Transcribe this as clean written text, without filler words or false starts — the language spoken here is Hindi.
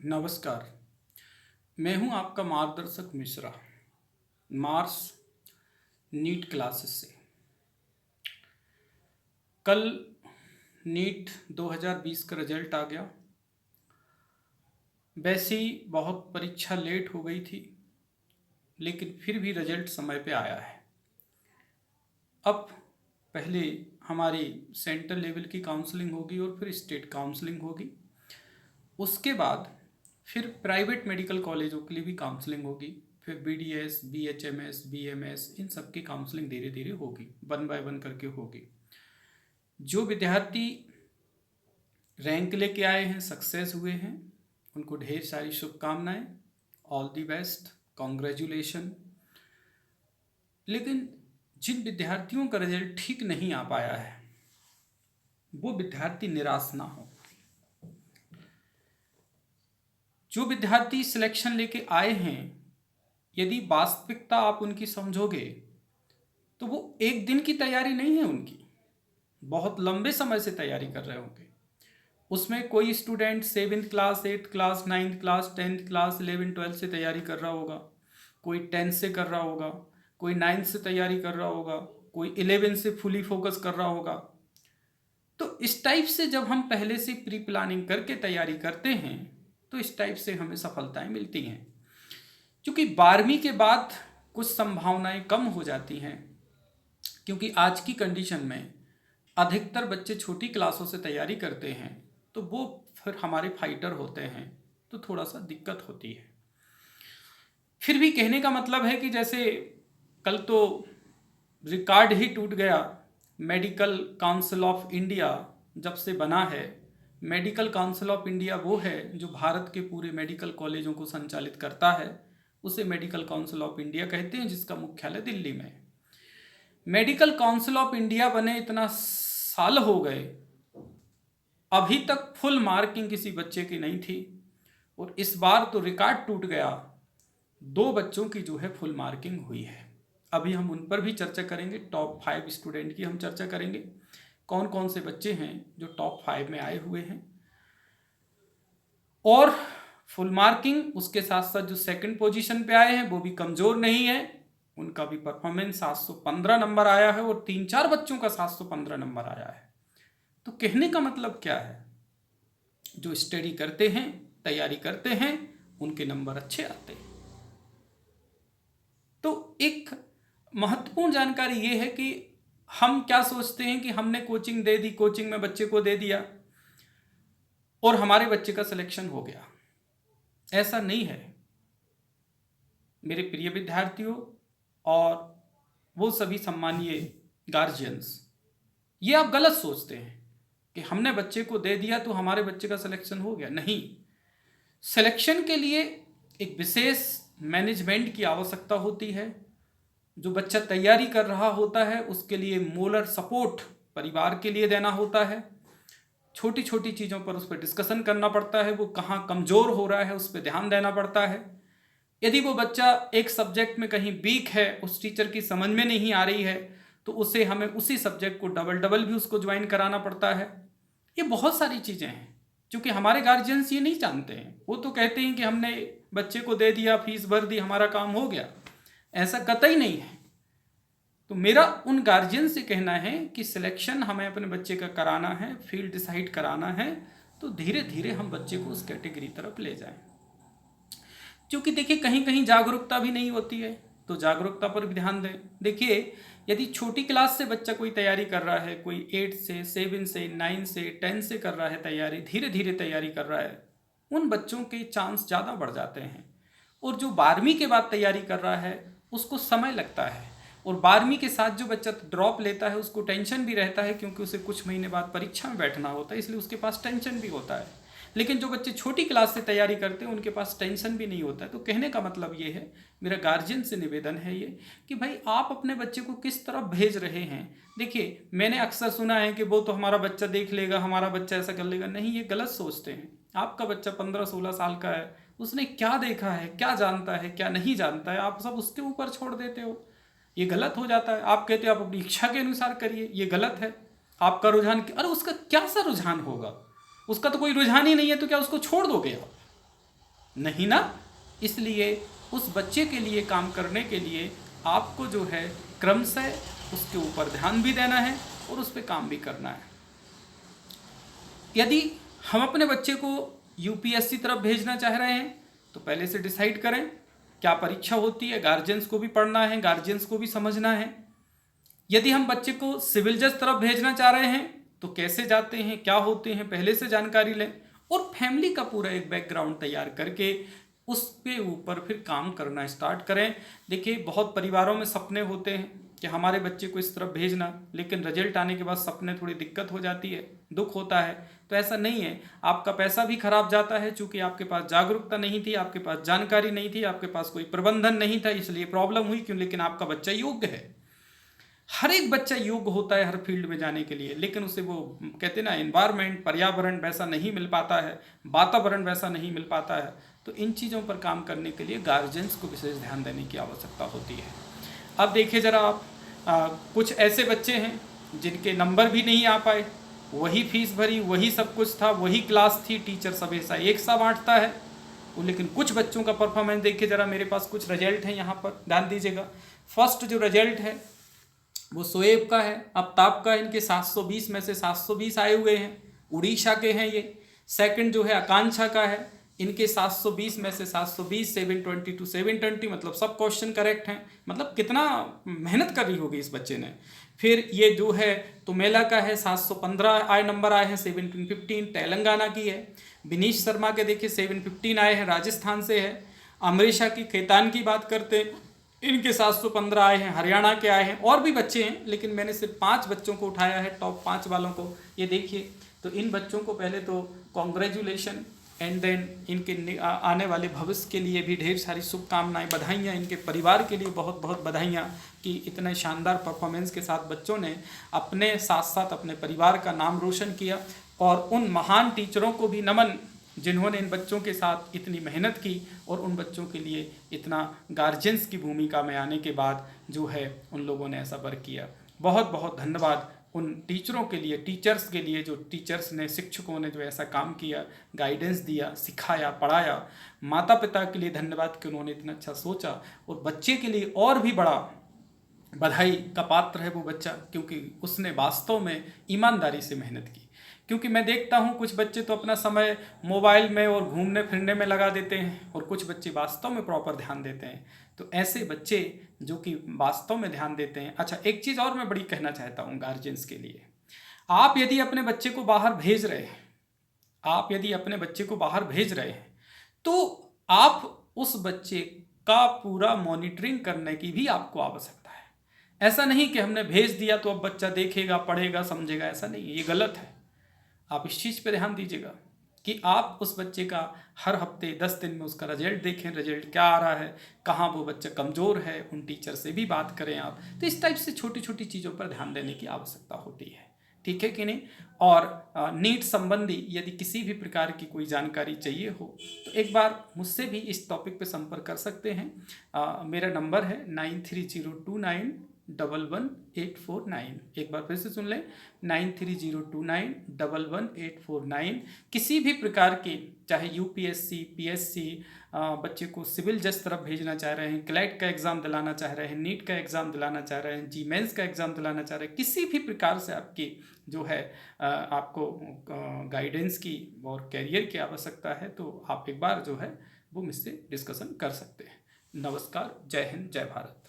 नमस्कार। मैं हूं आपका मार्गदर्शक मिश्रा, मार्स नीट क्लासेस से। कल नीट 2020 का रिजल्ट आ गया। वैसे ही बहुत परीक्षा लेट हो गई थी, लेकिन फिर भी रिजल्ट समय पे आया है। अब पहले हमारी सेंट्रल लेवल की काउंसलिंग होगी और फिर स्टेट काउंसलिंग होगी। उसके बाद फिर प्राइवेट मेडिकल कॉलेजों के लिए भी काउंसलिंग होगी। फिर BDS, BHMS, BMS इन सब की काउंसलिंग धीरे धीरे होगी, 1 बाय 1 करके होगी। जो विद्यार्थी रैंक लेके आए हैं, सक्सेस हुए हैं, उनको ढेर सारी शुभकामनाएं, ऑल दी बेस्ट, कॉन्ग्रेचुलेशन। लेकिन जिन विद्यार्थियों का रिजल्ट ठीक नहीं आ पाया है, वो विद्यार्थी निराश ना हो। जो विद्यार्थी सिलेक्शन लेके आए हैं, यदि वास्तविकता आप उनकी समझोगे तो वो एक दिन की तैयारी नहीं है उनकी, बहुत लंबे समय से तैयारी कर रहे होंगे। उसमें कोई student 7th class, 8th class, 9th class, 10th class, 11th 12th से तैयारी कर रहा होगा, कोई 10th से कर रहा होगा, कोई 9th से तैयारी कर रहा होगा, कोई 11th से फुली फोकस कर रहा होगा। तो इस टाइप से जब हम पहले से प्री प्लानिंग करके तैयारी करते हैं तो इस टाइप से हमें सफलताएं मिलती हैं। क्योंकि 12वीं के बाद कुछ संभावनाएं कम हो जाती हैं, क्योंकि आज की कंडीशन में अधिकतर बच्चे छोटी क्लासों से तैयारी करते हैं, तो वो फिर हमारे फाइटर होते हैं, तो थोड़ा सा दिक्कत होती है। फिर भी कहने का मतलब है कि जैसे कल तो रिकॉर्ड ही टूट गया। मेडिकल काउंसिल ऑफ इंडिया जब से बना है, मेडिकल काउंसिल ऑफ इंडिया वो है जो भारत के पूरे मेडिकल कॉलेजों को संचालित करता है, उसे मेडिकल काउंसिल ऑफ इंडिया कहते हैं, जिसका मुख्यालय दिल्ली में है। मेडिकल काउंसिल ऑफ इंडिया बने इतना साल हो गए, अभी तक फुल मार्किंग किसी बच्चे की नहीं थी, और इस बार तो रिकॉर्ड टूट गया, 2 बच्चों की जो है फुल मार्किंग हुई है। अभी हम उन पर भी चर्चा करेंगे, टॉप 5 स्टूडेंट की हम चर्चा करेंगे, कौन कौन से बच्चे हैं जो टॉप 5 में आए हुए हैं। और फुल मार्किंग, उसके साथ साथ जो सेकंड पोजीशन पे आए हैं वो भी कमज़ोर नहीं है, उनका भी परफॉर्मेंस 715 नंबर आया है, और 3-4 बच्चों का 715 नंबर आया है। तो कहने का मतलब क्या है, जो स्टडी करते हैं, तैयारी करते हैं, उनके नंबर अच्छे आते हैं। तो एक महत्वपूर्ण जानकारी ये है कि हम क्या सोचते हैं कि हमने कोचिंग दे दी, कोचिंग में बच्चे को दे दिया और हमारे बच्चे का सिलेक्शन हो गया। ऐसा नहीं है मेरे प्रिय विद्यार्थियों और वो सभी सम्मानीय गार्जियंस, ये आप गलत सोचते हैं कि हमने बच्चे को दे दिया तो हमारे बच्चे का सिलेक्शन हो गया। नहीं, सिलेक्शन के लिए एक विशेष मैनेजमेंट की आवश्यकता होती है। जो बच्चा तैयारी कर रहा होता है उसके लिए मोरल सपोर्ट परिवार के लिए देना होता है। छोटी छोटी चीज़ों पर उस पर डिस्कशन करना पड़ता है, वो कहाँ कमज़ोर हो रहा है उस पर ध्यान देना पड़ता है। यदि वो बच्चा एक सब्जेक्ट में कहीं वीक है, उस टीचर की समझ में नहीं आ रही है, तो उसे हमें उसी सब्जेक्ट को डबल भी उसको ज्वाइन कराना पड़ता है। ये बहुत सारी चीज़ें हैं, क्योंकि हमारे गार्जियंस ये नहीं जानते हैं। वो तो कहते हैं कि हमने बच्चे को दे दिया, फीस भर दी, हमारा काम हो गया। ऐसा कतई नहीं है। तो मेरा उन गार्जियन से कहना है कि सिलेक्शन हमें अपने बच्चे का कराना है, फील्ड डिसाइड कराना है, तो धीरे धीरे हम बच्चे को उस कैटेगरी तरफ ले जाएं। क्योंकि देखिए कहीं कहीं जागरूकता भी नहीं होती है, तो जागरूकता पर भी ध्यान दें। देखिए यदि छोटी क्लास से बच्चा कोई तैयारी कर रहा है, कोई 8 से, 7 से, 9 से, 10 से कर रहा है तैयारी, धीरे धीरे तैयारी कर रहा है, उन बच्चों के चांस ज़्यादा बढ़ जाते हैं। और जो 12वीं के बाद तैयारी कर रहा है उसको समय लगता है, और 12वीं के साथ जो बच्चा ड्रॉप लेता है उसको टेंशन भी रहता है, क्योंकि उसे कुछ महीने बाद परीक्षा में बैठना होता है, इसलिए उसके पास टेंशन भी होता है। लेकिन जो बच्चे छोटी क्लास से तैयारी करते हैं उनके पास टेंशन भी नहीं होता है। तो कहने का मतलब ये है, मेरा गार्जियन से निवेदन है ये कि भाई आप अपने बच्चे को किस तरफ भेज रहे हैं। देखिए मैंने अक्सर सुना है कि वो तो हमारा बच्चा देख लेगा, हमारा बच्चा ऐसा कर लेगा। नहीं, ये गलत सोचते हैं। आपका बच्चा 15-16 साल का है, उसने क्या देखा है, क्या जानता है, क्या नहीं जानता है, आप सब उसके ऊपर छोड़ देते हो। ये गलत हो जाता है। आप कहते हो आप अपनी इच्छा के अनुसार करिए, ये गलत है। आपका रुझान, अरे उसका क्या सा रुझान होगा, उसका तो कोई रुझान ही नहीं है, तो क्या उसको छोड़ दोगे आप? नहीं ना। इसलिए उस बच्चे के लिए काम करने के लिए आपको जो है क्रमशः उसके ऊपर ध्यान भी देना है और उस पर काम भी करना है। यदि हम अपने बच्चे को यूपीएससी तरफ भेजना चाह रहे हैं तो पहले से डिसाइड करें क्या परीक्षा होती है, गार्जियंस को भी पढ़ना है, गार्जियंस को भी समझना है। यदि हम बच्चे को सिविल जज तरफ भेजना चाह रहे हैं तो कैसे जाते हैं, क्या होते हैं, पहले से जानकारी लें और फैमिली का पूरा एक बैकग्राउंड तैयार करके उसके ऊपर फिर काम करना स्टार्ट करें। देखिए, बहुत परिवारों में सपने होते हैं कि हमारे बच्चे को इस तरफ भेजना, लेकिन रिजल्ट आने के बाद सपने थोड़ी दिक्कत हो जाती है, दुख होता है। तो ऐसा नहीं है, आपका पैसा भी खराब जाता है चूंकि आपके पास जागरूकता नहीं थी, आपके पास जानकारी नहीं थी, आपके पास कोई प्रबंधन नहीं था, इसलिए प्रॉब्लम हुई क्यों, लेकिन आपका बच्चा योग्य है। हर एक बच्चा योग्य होता है हर फील्ड में जाने के लिए, लेकिन उसे वो कहते ना एनवायरनमेंट, पर्यावरण वैसा नहीं मिल पाता है, वातावरण वैसा नहीं मिल पाता है। तो इन चीज़ों पर काम करने के लिए गार्जियंस को विशेष ध्यान देने की आवश्यकता होती है। अब देखिए ज़रा आप, कुछ ऐसे बच्चे हैं जिनके नंबर भी नहीं आ पाए, वही फीस भरी, वही सब कुछ था, वही क्लास थी, टीचर सब ऐसा एक सा बांटता है, लेकिन कुछ बच्चों का परफॉर्मेंस देखिए ज़रा। मेरे पास कुछ रिजल्ट हैं यहाँ पर, ध्यान दीजिएगा। फर्स्ट जो रिजल्ट है वो शोएब का है, आफ्ताब का। इनके 720 में से 720 आए हुए हैं, उड़ीसा के हैं ये। सेकंड जो है आकांक्षा का है, इनके 720 में से 720, 720 to 720, मतलब सब क्वेश्चन करेक्ट हैं। मतलब कितना मेहनत कर रही होगी इस बच्चे ने। फिर ये जो है तुमेला का है, 715 नंबर आए हैं, 715 तेलंगाना की है। विनीश शर्मा के देखिए 715 आए हैं, राजस्थान से है। अमरीशा की खेतान की बात करते हैं, इनके 715 आए हैं, हरियाणा के आए हैं। और भी बच्चे हैं, लेकिन मैंने सिर्फ 5 बच्चों को उठाया है, टॉप 5 वालों को। ये देखिए, तो इन बच्चों को पहले तो कॉन्ग्रेचुलेशन, एंड देन इनके आने वाले भविष्य के लिए भी ढेर सारी शुभकामनाएं, बधाइयाँ। इनके परिवार के लिए बहुत बहुत बधाइयाँ कि इतने शानदार परफॉर्मेंस के साथ बच्चों ने अपने साथ साथ अपने परिवार का नाम रोशन किया। और उन महान टीचरों को भी नमन जिन्होंने इन बच्चों के साथ इतनी मेहनत की और उन बच्चों के लिए इतना गार्जियंस की भूमिका में आने के बाद जो है उन लोगों ने ऐसा वर्क किया। बहुत बहुत धन्यवाद उन टीचरों के लिए, टीचर्स के लिए, जो टीचर्स ने, शिक्षकों ने जो ऐसा काम किया, गाइडेंस दिया, सिखाया, पढ़ाया। माता पिता के लिए धन्यवाद कि उन्होंने इतना अच्छा सोचा। और बच्चे के लिए और भी बड़ा बधाई का पात्र है वो बच्चा, क्योंकि उसने वास्तव में ईमानदारी से मेहनत की। क्योंकि मैं देखता हूँ कुछ बच्चे तो अपना समय मोबाइल में और घूमने फिरने में लगा देते हैं, और कुछ बच्चे वास्तव में प्रॉपर ध्यान देते हैं। तो ऐसे बच्चे जो कि वास्तव में ध्यान देते हैं। अच्छा, एक चीज़ और मैं बड़ी कहना चाहता हूँ गार्जियंस के लिए। आप यदि अपने बच्चे को बाहर भेज रहे हैं, तो आप उस बच्चे का पूरा मॉनिटरिंग करने की भी आपको आवश्यकता है। ऐसा नहीं कि हमने भेज दिया तो अब बच्चा देखेगा, पढ़ेगा, समझेगा, ऐसा नहीं है, ये गलत है। आप इस चीज़ पे ध्यान दीजिएगा कि आप उस बच्चे का हर हफ्ते 10 दिन में उसका रिजल्ट देखें, रिजल्ट क्या आ रहा है, कहाँ वो बच्चा कमज़ोर है, उन टीचर से भी बात करें आप। तो इस टाइप से छोटी छोटी चीज़ों पर ध्यान देने की आवश्यकता होती है, ठीक है कि नहीं। और नीट संबंधी यदि किसी भी प्रकार की कोई जानकारी चाहिए हो तो एक बार मुझसे भी इस टॉपिक पे संपर्क कर सकते हैं। मेरा नंबर है 9302911849। एक बार फिर से सुन लें, 9302911849। किसी भी प्रकार के, चाहे यूपीएससी, पीएससी, बच्चे को सिविल जज तरफ भेजना चाह रहे हैं, क्लैट का एग्ज़ाम दिलाना चाह रहे हैं, नीट का एग्ज़ाम दिलाना चाह रहे हैं, जी मेंस का एग्ज़ाम दिलाना चाह रहे हैं, किसी भी प्रकार से आपकी जो है आपको गाइडेंस की और कैरियर की आवश्यकता है, तो आप एक बार जो है वो मुझसे डिस्कशन कर सकते हैं। नमस्कार, जय हिंद, जय भारत।